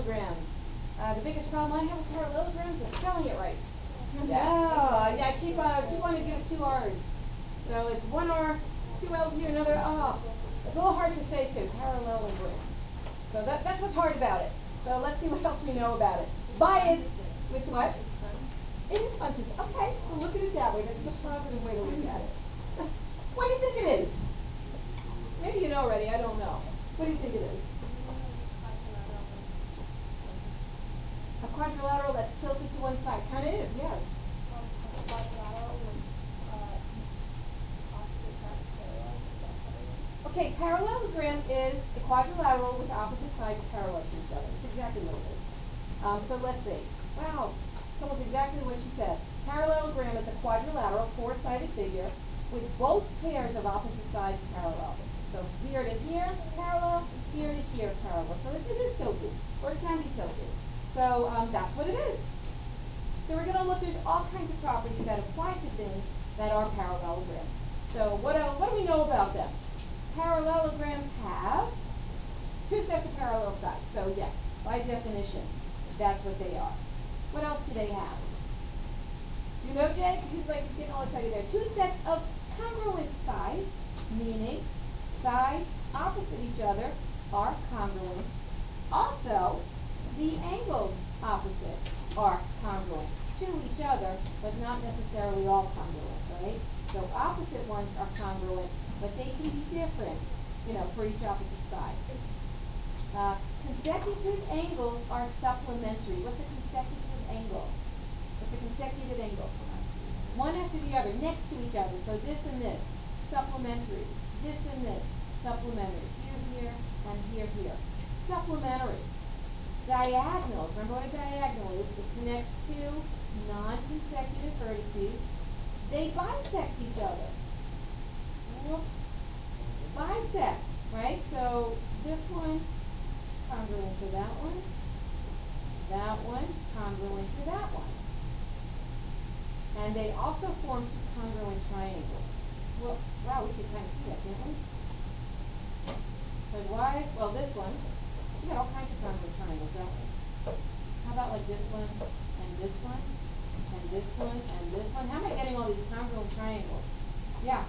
parallelograms. The biggest problem I have with parallelograms is spelling it right. Yeah, I keep wanting to give 2 R's. So it's 1 R, 2 L's here, another R. It's a little hard to say too, parallelograms. So that's what's hard about it. So let's see what else we know about it. By it's what? It is fun to say. Okay, well look at it that way. That's the positive way to look at it. What do you think it is? Maybe you know already, I don't know. What do you think it is? A quadrilateral that's tilted to one side. Kind of is, yes. Okay, parallelogram is a quadrilateral with opposite sides parallel to each other. That's exactly what it is. So let's see. Wow, it's almost exactly what she said. Parallelogram is a quadrilateral, 4-sided figure with both pairs of opposite sides parallel. So here to here, parallel, here to here, parallel. So it is tilted, or it can be tilted. So that's what it is. So we're going to look, there's all kinds of properties that apply to things that are parallelograms. So what do we know about them? Parallelograms have 2 sets of parallel sides. So yes, by definition, that's what they are. What else do they have? You know, Jake? He's like getting all excited there. 2 sets of congruent sides, meaning sides opposite each other are congruent. Also, the angles opposite are congruent to each other, but not necessarily all congruent, right? So opposite ones are congruent, but they can be different, for each opposite side. Consecutive angles are supplementary. What's a consecutive angle? What's a consecutive angle? One after the other, next to each other. So this and this, supplementary. This and this, supplementary. Here, and here. Supplementary. Diagonals. Remember what a diagonal is? It connects 2 non-consecutive vertices. They bisect each other. Whoops. Bisect, right? So this one congruent to that one congruent to that one. And they also form 2 congruent triangles. Well, wow, we can kind of see that, can't we? But why? Well, this one, we got all kinds of congruent triangles, don't we? How about like this one, and this one, and this one, and this one? How am I getting all these congruent triangles? Yeah,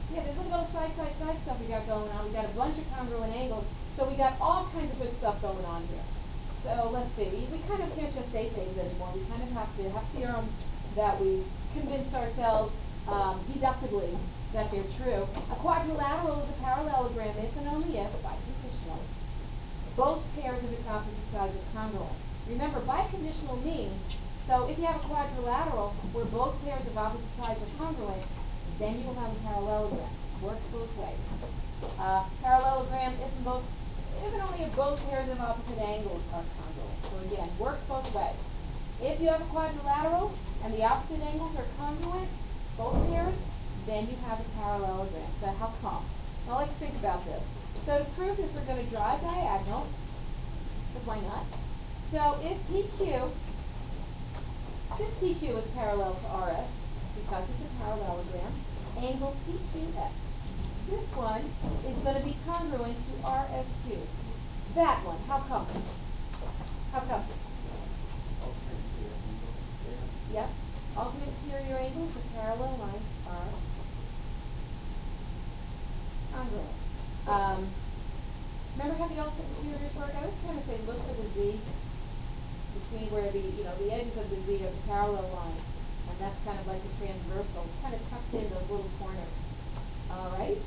there's look at all the side stuff we got going on. We got a bunch of congruent angles, so we got all kinds of good stuff going on here. So let's see, we kind of can't just say things anymore. We kind of have to have theorems that we convinced ourselves deductively that they're true. A quadrilateral is a parallelogram if and only if, biconditional, both pairs of its opposite sides are congruent. Remember, biconditional means, so if you have a quadrilateral where both pairs of opposite sides are congruent, then you will have a parallelogram. Works both ways. Parallelogram if and only if both pairs of opposite angles are congruent. So again, works both ways. If you have a quadrilateral and the opposite angles are congruent, both pairs, then you have a parallelogram. So how come? Now let's think about this. So to prove this, we're going to draw a diagonal, because why not? So if PQ, since PQ is parallel to RS, because it's a parallelogram, angle PQS, this one is going to be congruent to RSQ. That one, how come? How come? Yep. Alternate interior angles of parallel lines are congruent. Remember how the alternate interiors work? I always kind of say look for the Z between where the edges of the Z are the parallel lines, and that's kind of like the transversal, kind of tucked in those little corners. All right.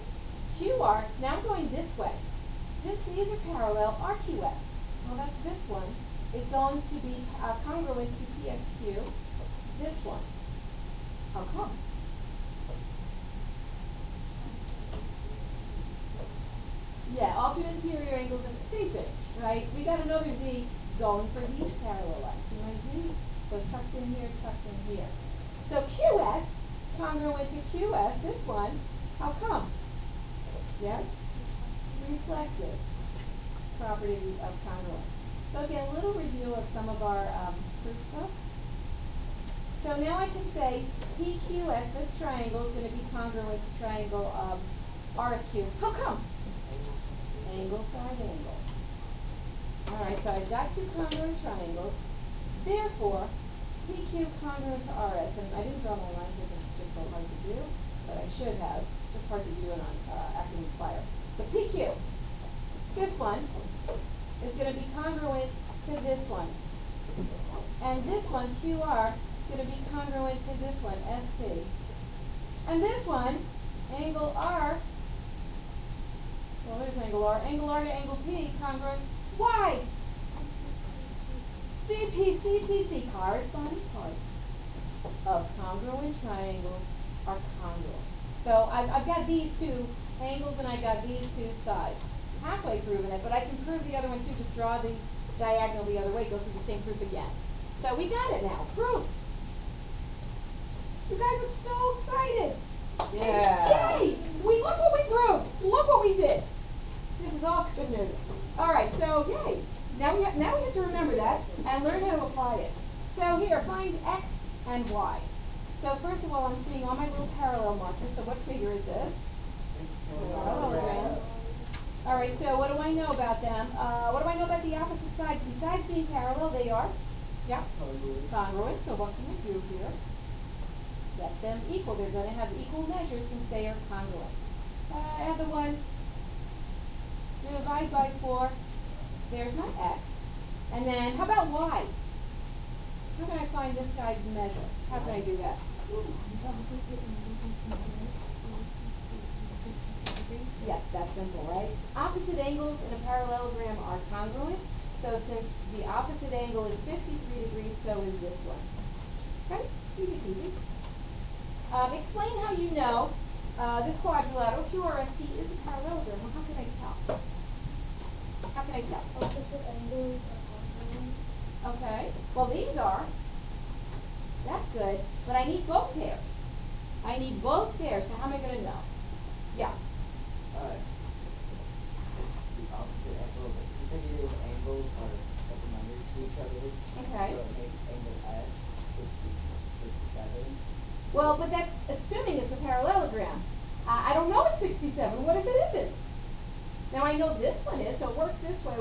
QR. Now I'm going this way. Since these are parallel, RQS. Well, that's this one is going to be congruent to PSQ. This one. How come? Yeah, alternate interior angles are the same thing, right? We got another Z going for these parallel lines. See my Z? So tucked in here, tucked in here. So QS, congruent to QS, this one, how come? Yeah? Reflexive property of congruence. So again, a little review of some of our proof stuff. So now I can say PQS, this triangle, is going to be congruent to triangle RSQ. How come? Angle, side angle. All Alright, so I've got two congruent triangles. Therefore, PQ congruent to RS, and I didn't draw my lines here because it's just so hard to do, but I should have. It's just hard to do it on Academic Flyer. But PQ, this one, is going to be congruent to this one. And this one, QR, is going to be congruent to this one, SP. And this one, angle R, well, there's angle R to angle P, congruent, Y. CPCTC, corresponding parts of congruent triangles are congruent. So I've got these two angles and I got these two sides. Halfway proven it, but I can prove the other one too. Just draw the diagonal the other way, go through the same proof again. So we got it now, proved. You guys are so excited. Yeah. Yay! Look what we proved. Look what we did. This is all good news. All right, so yay. Now we have to remember that and learn how to apply it. So here, find x and y. So first of all, I'm seeing all my little parallel markers. So what figure is this? Parallelogram. All right, so what do I know about them? What do I know about the opposite sides? Besides being parallel, they are? Yeah? Congruent. So what can I do here? Set them equal. They're going to have equal measures since they are congruent. I have the one, divide by 4. There's my x. And then, how about y? How can I find this guy's measure? How can I do that? Yeah, that's simple, right? Opposite angles in a parallelogram are congruent. So since the opposite angle is 53 degrees, so is this one. Okay? Easy peasy. Explain how you know this quadrilateral QRST is a parallelogram. Well, how can I tell? How can I tell? Opposite angles are congruent. Okay. Well, these are. That's good. But I need both pairs. I need both pairs. So how am I going to know? Yeah. The opposite angle, the consecutive angles are supplementary to each other. Okay. So it makes angle S 67. Well, but that's assuming it's a parallelogram. I don't know it's 67. What if it isn't? Now I know this one is, so it works this way,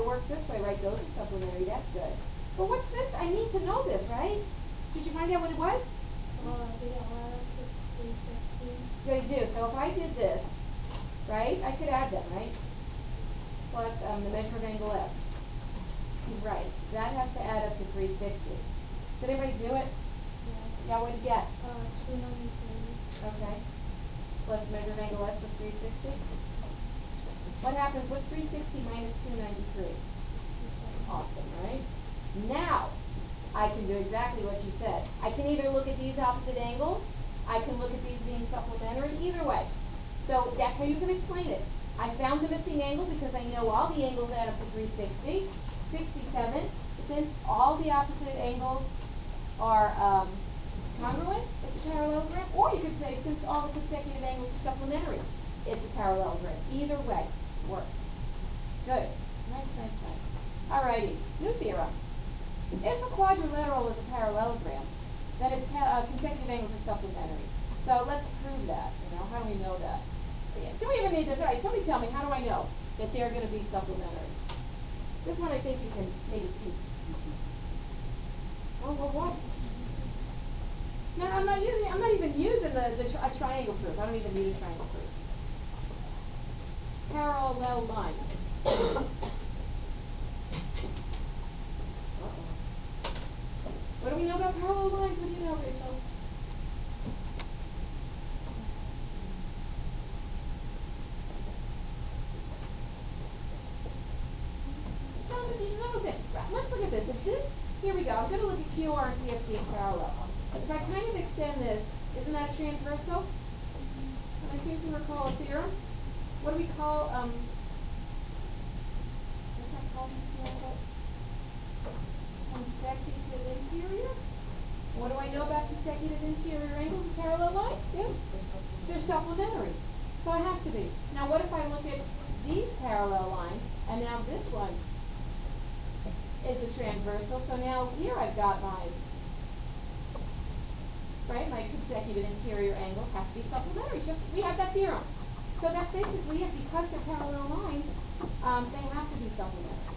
right? Those are supplementary, that's good. But what's this? I need to know this, right? Did you find out what it was? They do. So if I did this, right, I could add them, right? Plus the measure of angle S. Right. That has to add up to 360. Did anybody do it? Yeah, what'd you get? 293. Okay. Plus the measure of angle S was 360. What happens? What's 360 minus 293? Awesome, right? Now, I can do exactly what you said. I can either look at these opposite angles, I can look at these being supplementary, either way. So that's how you can explain it. I found the missing angle because I know all the angles add up to 360. 67, since all the opposite angles are congruent, it's a parallelogram. Or you could say, since all the consecutive angles are supplementary, it's a parallelogram. Either way works. Good. Nice, nice, nice. Alrighty, new theorem. If a quadrilateral is a parallelogram, then its consecutive angles are supplementary. So let's prove that. How do we know that? Do we even need this? All right, somebody tell me, how do I know that they're going to be supplementary? This one I think you can maybe see. Oh, well, what? No, I'm not even using a triangle proof. I don't even need a triangle proof. Parallel lines. What do we know about parallel lines? What do you know, Rachel? Let's look at this. Here we go. I'm going to look at QR and PS being parallel. If I kind of extend this, isn't that a transversal? And I seem to recall a theorem. What do we call, what's that called, Ms. Giannis? Consecutive interior? What do I know about consecutive interior angles and parallel lines? Yes? They're supplementary. So it has to be. Now what if I look at these parallel lines, and now this one is the transversal. So now here I've got my consecutive interior angles have to be supplementary. We have that theorem. So that's basically it. Because they're parallel lines, they have to be supplementary.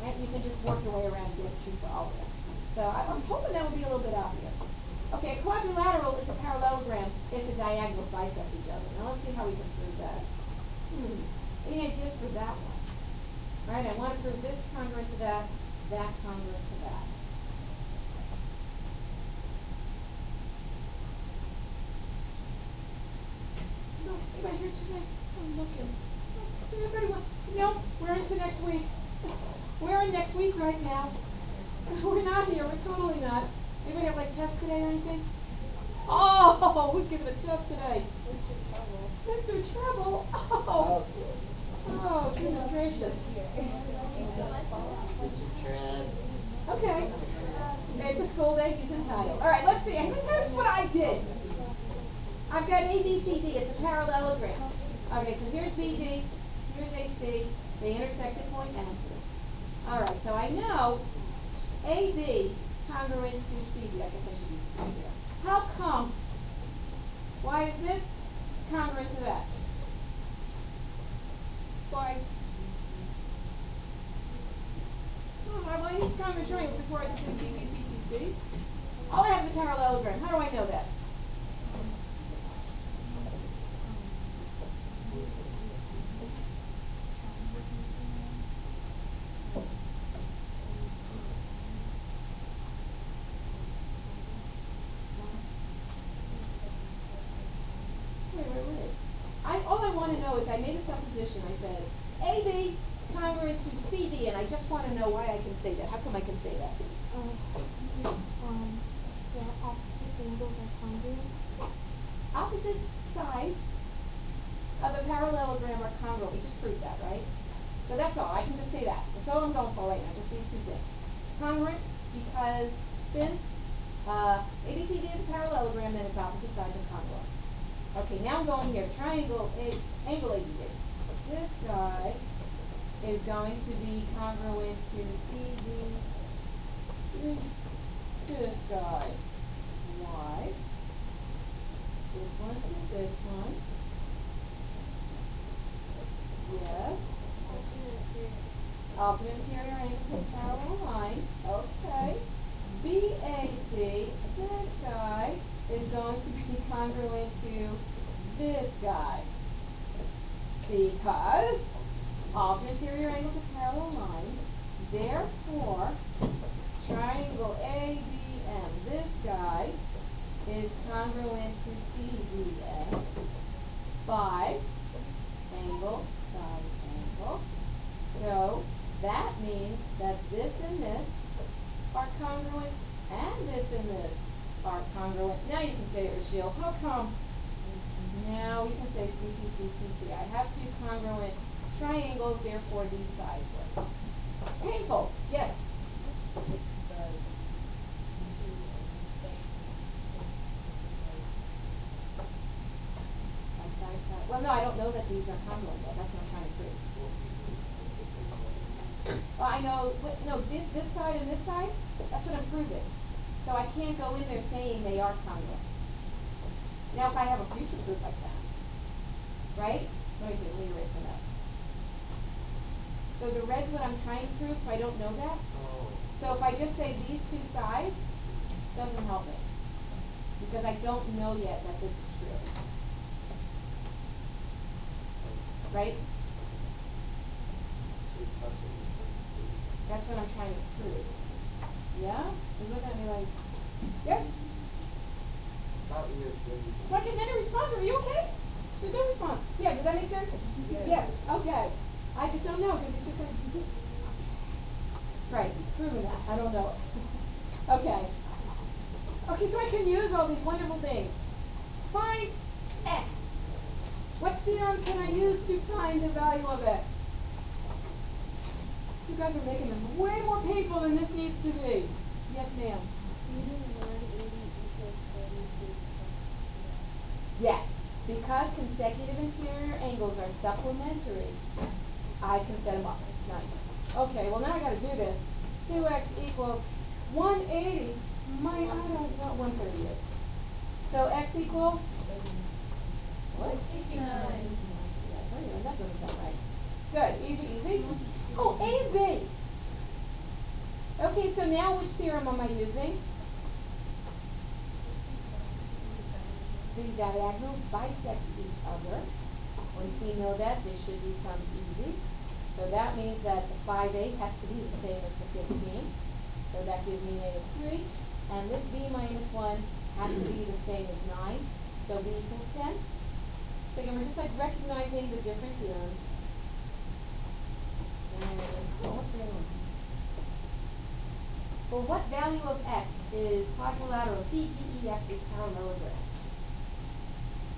Right? You can just work your way around and get true for all of them. So I was hoping that would be a little bit obvious. Okay, a quadrilateral is a parallelogram if the diagonals bisect each other. Now let's see how we can prove that. Any ideas for that one? All right, I want to prove this congruent to that congruent to that. No, anybody here today? I'm looking. Everybody want? No, we're into next week. We're in next week right now. We're not here. We're totally not. Anybody have like tests today or anything? Oh, who's giving a test today? Mr. Trouble. Oh, goodness gracious. Mr. Trev. Okay. It's a school day. He's entitled. All right, let's see. And here's what I did. I've got A, B, C, D. It's a parallelogram. Okay, so here's BD. Here's AC. They intersect at point M. All right, so I know AB congruent to CD. I guess I should use CD here. How come? Why is this congruent to that? Why? Oh, I need congruent triangles before I can say C, B, C, T, C. All I have is a parallelogram. How do I know that? All I want to know is I made a supposition. I said AB congruent to CD, and I just want to know why I can say that. How come I can say that? The opposite angles are congruent. Opposite sides of a parallelogram are congruent. We just proved that, right? So that's all. I can just say that. That's all I'm going for right now, just these two things. Congruent because since ABCD is a parallelogram, then its opposite sides are congruent. Okay, now I'm going here. Triangle, angle ABD. This guy is going to be congruent to CD. This guy. Why? This one to this one. Yes. Alternate interior angles and parallel lines. Okay. BAC, this guy is going to be congruent to this guy. Because alternate interior angles are parallel lines. Therefore, triangle ABM, this guy is congruent to CDM by angle, side angle. So that means that this and this are congruent and this and this are congruent. Now you can say it, Rochelle. How come? Now we can say CPCTC. I have two congruent triangles, therefore these sides work. It's painful. Yes? Well, no, I don't know that these are congruent yet. That's what I'm trying to prove. Well, I know, no, this side and this side, that's what I'm proving. So I can't go in there saying they are congruent. Now, if I have a future proof like that, right? Let me see, let me erase the mess. So the red's what I'm trying to prove, so I don't know that. So if I just say these two sides, doesn't help me. Because I don't know yet that this is true. Right? That's what I'm trying to prove. Yeah? You look at me like, yes? Why can't any response? Are you okay? There's no response. Yeah, does that make sense? Yes. Okay. I just don't know because it's just like, right, proving that. I don't know. Okay. Okay, so I can use all these wonderful things. Find x. What theorem can I use to find the value of x? You guys are making this way more painful than this needs to be. Yes, ma'am. Yes, because consecutive interior angles are supplementary, I can set them up. Nice. Okay, well now I got to do this. 2x equals 180 minus, I don't know what 130 is. So x equals? What? 69. That doesn't sound right. Good, easy, easy. Oh, A and B. now which theorem am I using? The diagonals bisect each other. Once we know that, this should become easy. So that means that the 5a has to be the same as the 15. So that gives me -3. And this b minus 1 has to be the same as 9. So b equals 10. So again, we're just like recognizing the different theorems. And, what's the other one? For what value of x is quadrilateral CDEF a parallelogram?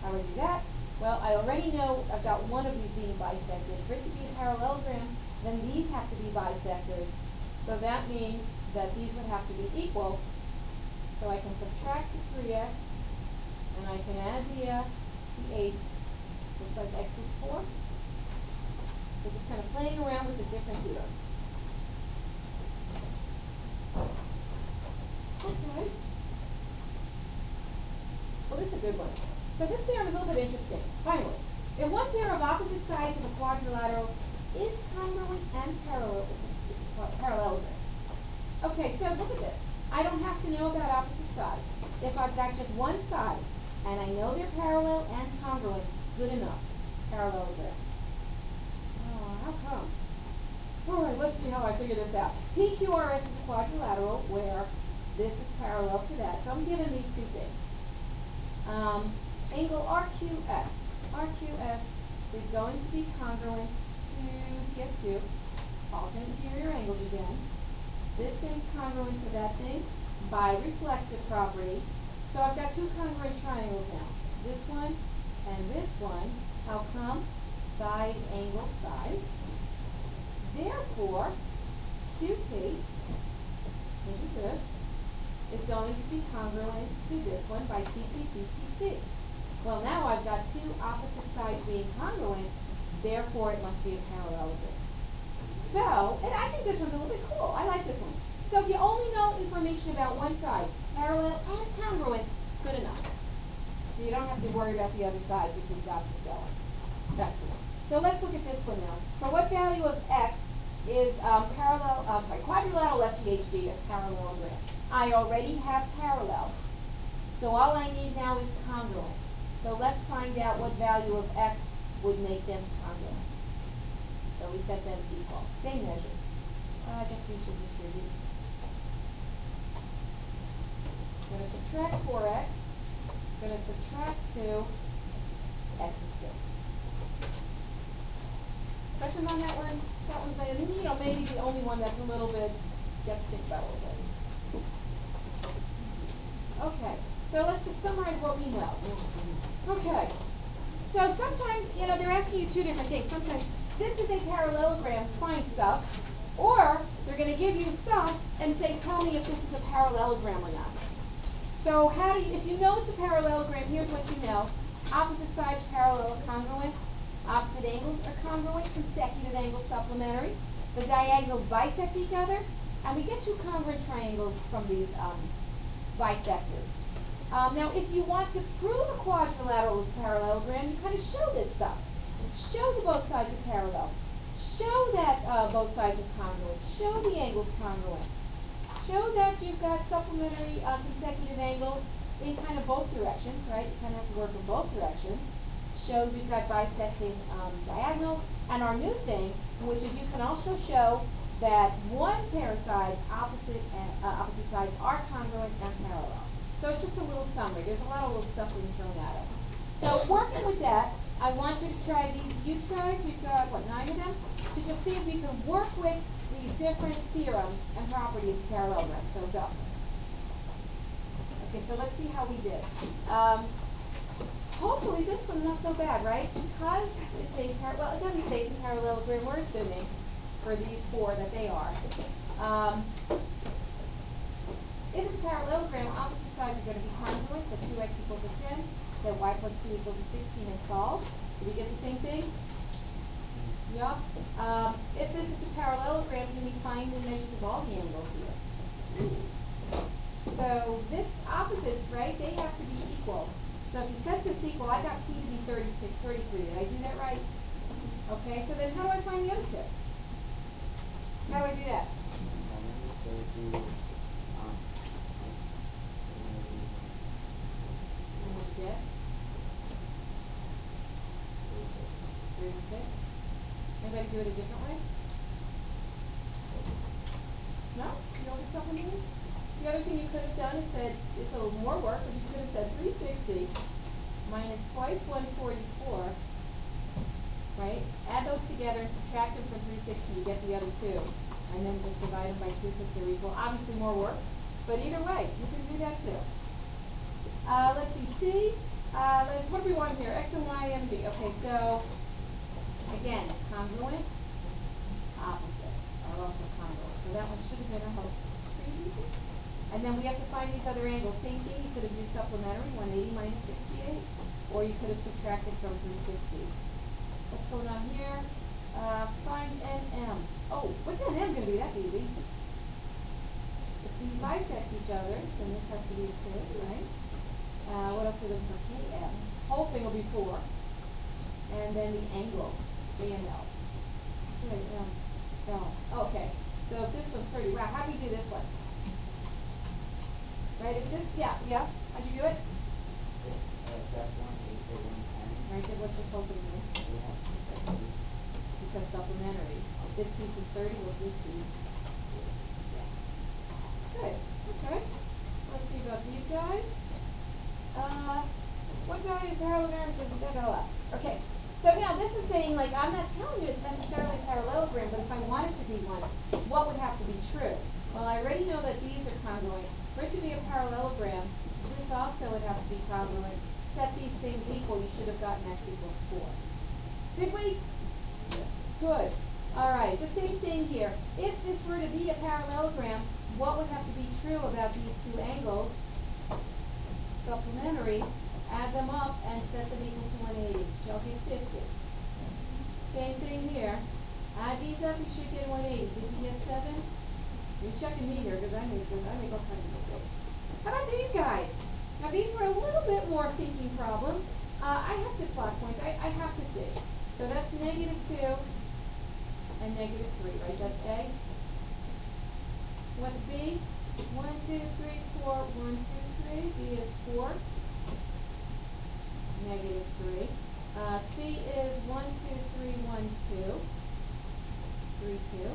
How do I do that? Well, I already know I've got one of these being bisected. For it to be a parallelogram, then these have to be bisectors. So that means that these would have to be equal. So I can subtract the 3x, and I can add the 8. Looks like x is 4. So just kind of playing around with the different theorems. Okay. Well, this is a good one. So this theorem is a little bit interesting. Finally, if one pair of opposite sides of a quadrilateral is congruent and parallel, it's a parallelogram. Okay, so look at this. I don't have to know about opposite sides. If I've got just one side, and I know they're parallel and congruent, good enough. Parallelogram. Oh, how come? All right, let's see how I figure this out. PQRS is a quadrilateral where this is parallel to that. So I'm given these two things. Angle RQS is going to be congruent to PS2, alternate interior angles again. This thing's congruent to that thing by reflexive property. So I've got two congruent triangles now. This one and this one. How come? Side, angle, side. Therefore, QP, which is this, is going to be congruent to this one by CPCTC. Well, now I've got two opposite sides being congruent, therefore it must be a parallelogram. So, and I think this one's a little bit cool. I like this one. So if you only know information about one side, parallel and congruent, good enough. So you don't have to worry about the other sides if you've got this going. That's the one. So let's look at this one now. For what value of x is quadrilateral FGHD a parallelogram? I already have parallel. So all I need now is congruent. So let's find out what value of x would make them congruent. So we set them equal. Same measures. I guess we should distribute. I'm going to subtract 4x. I'm going to subtract 2. X is 6. Questions on that one? That one's maybe the only one that's a little bit, you have to think about a little bit. Okay, so let's just summarize what we know. Okay, so sometimes, they're asking you two different things. Sometimes this is a parallelogram, find stuff, or they're going to give you stuff and say, tell me if this is a parallelogram or not. So if you know it's a parallelogram, here's what you know. Opposite sides parallel or congruent. Opposite angles are congruent, consecutive angles supplementary. The diagonals bisect each other, and we get two congruent triangles from these bisectors. Now, if you want to prove a quadrilateral is a parallelogram, you kind of show this stuff. Show that both sides are parallel. Show that both sides are congruent. Show the angles congruent. Show that you've got supplementary consecutive angles in kind of both directions, right? You kind of have to work in both directions. Show we've got bisecting diagonals. And our new thing, which is you can also show that one pair of sides, opposite sides, are congruent and parallel. So it's just a little summary. There's a lot of little stuff being thrown at us. So working with that, I want you to try these U-tries. We've got, 9 of them? To just see if we can work with these different theorems and properties of parallelograms. So go. Okay, so let's see how we did. Hopefully this one's not so bad, right? Because it's a it doesn't say it's a parallelogram. We're assuming for these 4 that they are. If it's a parallelogram, opposite sides are going to be congruent, so 2x equals to 10, then y plus 2 equals to 16 and solve. Do we get the same thing? Yeah. If this is a parallelogram, can we find the measures of all the angles here? So this opposites, right, they have to be equal. So if you set this equal, I got P to be 33. Did I do that right? Okay, so then how do I find the other two? How do I do that? do it a different way? No? You don't get supplemented? The other thing you could have done is said, it's a little more work, but you could have said 360 minus twice 144, right? Add those together and subtract them from 360 to get the other two. And then just divide them by 2 because they're equal. Obviously more work, but either way, you can do that too. Let's see, C. What do we want here? X and Y and B. Okay, so again, congruent, opposite are also congruent. So that one should have been a hope. And then we have to find these other angles. Same thing, you could have used supplementary, 180 minus 68, or you could have subtracted from 360. What's going on here? Find NM. Oh, what's NM going to be? That's easy. If these bisect each other, then this has to be 2, right? What else are we looking for? KM. Whole thing will be 4. And then the angles, J and L. Okay. So if this one's 30, wow, how do you do this one? Right, if this, yeah, how'd you do it? That's 1, 8, 1, 10. Right, then what's this whole thing do? We have 270. Because supplementary. If this piece is 30, what's this piece? Yeah. Good, okay. Let's see about these guys. What value of parallelograms does it go up? Okay, so now this is saying, like, I'm not telling you it's necessarily a parallelogram, but if I want it to be one, what would have to be true? Well, I already know that these are congruent. For it to be a parallelogram, this also would have to be congruent. Set these things equal, you should have gotten x equals 4. Did we? Yeah. Good. All right, the same thing here. If this were to be a parallelogram, what would have to be true about these two angles? Supplementary, add them up and set them equal to 180. Shall give 50. Same thing here. Add these up, you should get 180. Did you get 7? You're checking me here because I make all kinds of mistakes. How about these guys? Now these were a little bit more thinking problems. I have to plot points. I have to see. So that's -2 and -3, right? That's A. What's B? 1, 2, 3, 4, 1, 2, 3. B is 4. -3. C is 1, 2, 3, 1, 2. 3, 2.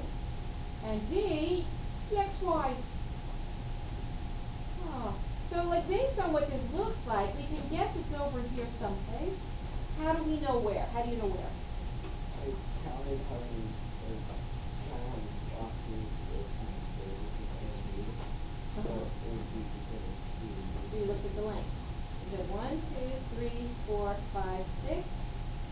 And D, DXY. Oh. So, like, based on what this looks like, we can guess it's over here someplace. How do we know where? How do you know where? I counted how many boxes were kind of there with A and B. So it would be because of C. So you looked at the length. Is it 1, 2, 3, 4, 5, 6?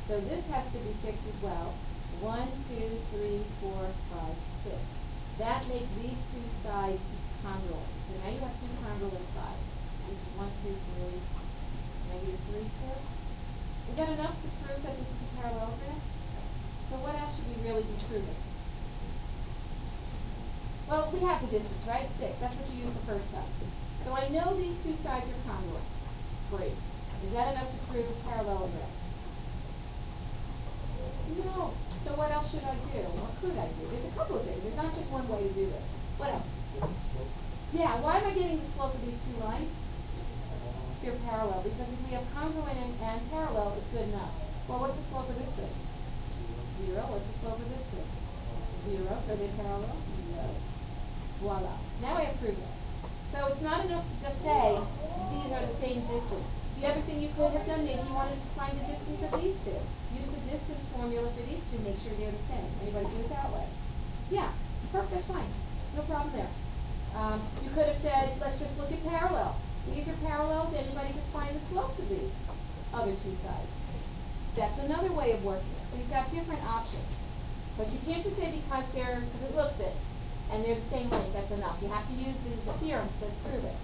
So this has to be 6 as well. 1, 2, 3, 4, 5, 6. That makes these two sides congruent. So now you have two congruent sides. This is 1, 2, 3, -3, 2. Is that enough to prove that this is a parallelogram? So what else should we really be proving? Well, we have the distance, right? 6. That's what you used the first time. So I know these two sides are congruent. Great. Is that enough to prove a parallelogram? No. So what else should I do? What could I do? There's a couple of things. There's not just one way to do this. What else? Yeah, why am I getting the slope of these two lines? They're parallel, because if we have congruent and parallel, it's good enough. Well, what's the slope of this thing? 0. What's the slope of this thing? 0. So they're parallel? Yes. Voila. Now I have proven it. So it's not enough to just say these are the same distance. The other thing you could have done, maybe you wanted to find the distance of these two. Use the distance formula for these two, make sure they're the same. Anybody do it that way? Yeah, perfect, that's fine. No problem there. You could have said, let's just look at parallel. These are parallel, anybody just find the slopes of these other two sides. That's another way of working it. So you've got different options. But you can't just say because it looks it, and they're the same length, that's enough. You have to use the theorems to prove it.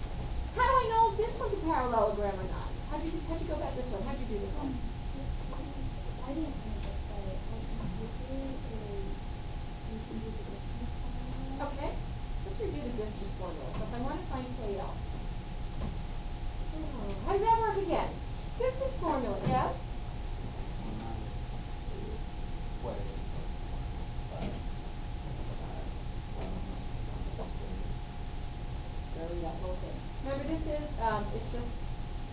How do I know if this one's a parallelogram or not? How'd you go about this one? How'd you do this one? I didn't finish it, but what you do is you can do the distance formula. Okay. Let's review the distance formula. So if I want to find KL. How does that work again? Distance formula, yes? That whole thing. Remember, this is, it's just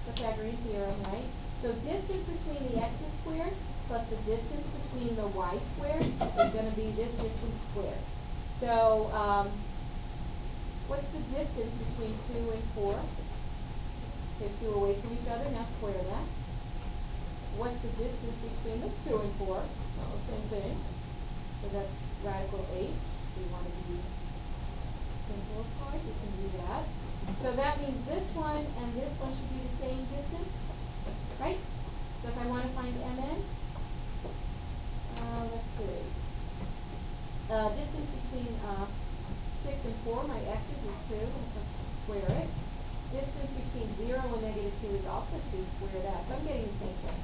Pythagorean theorem, right? So distance between the x's squared plus the distance between the y squared is going to be this distance squared. So, what's the distance between 2 and 4? Okay, 2 away from each other, now square that. What's the distance between this 2 and 4? Well, the same thing. So that's radical h. We want to be simplified, we can do that. So that means this one and this one should be the same distance, right? So if I want to find mn, let's see. Distance between 6 and 4, my x's is 2, so square it. Distance between 0 and negative 2 is also 2, square that. So I'm getting the same thing.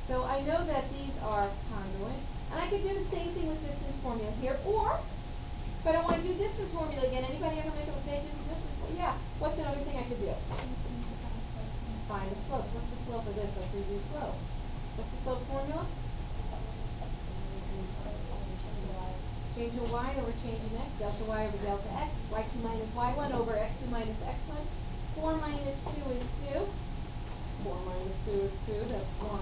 So I know that these are congruent. And I could do the same thing with distance formula here, or if I don't want to do distance formula again, anybody ever make a mistake using distance formula? Yeah. What's another thing I could do? Find the slopes. What's the slope of this? Let's review slope. What's the slope formula? Change of y over change in x, delta y over delta x, y2 minus y1 over x2 minus x1. 4 minus 2 is 2. 4 minus 2 is 2, that's 1.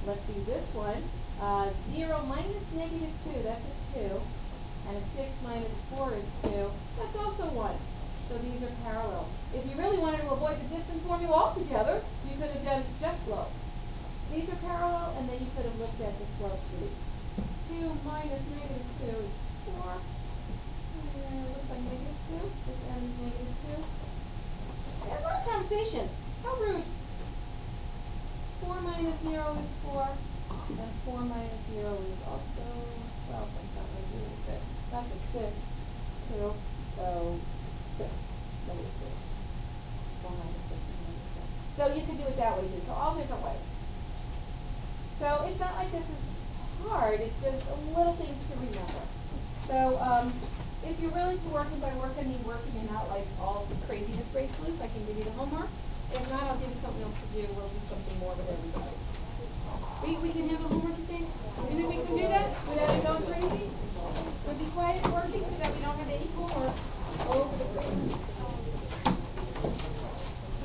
Let's see this one. 0 minus negative 2, that's a 2. And a 6 minus 4 is 2. That's also 1. So these are parallel. If you really wanted to avoid the distance formula altogether, you could have done just slopes. These are parallel, and then you could have looked at the slopes for these. 2 minus negative 2 is 4. Looks like negative 2. This end is negative 2. Yeah, what a conversation. How rude. 4 minus 0 is 4. And 4 minus 0 is also, well, that's not going to do is 6. That's a 6, 2, so 2, negative 2. 4 minus 6 is negative 2. So you could do it that way too, so all different ways. So it's not like this is hard, it's just little things to remember. So if you're willing to work, and by work I mean working and not like all the craziness breaks loose, I can give you the homework. If not, I'll give you something else to do. We'll do something more with everybody. We can have a homework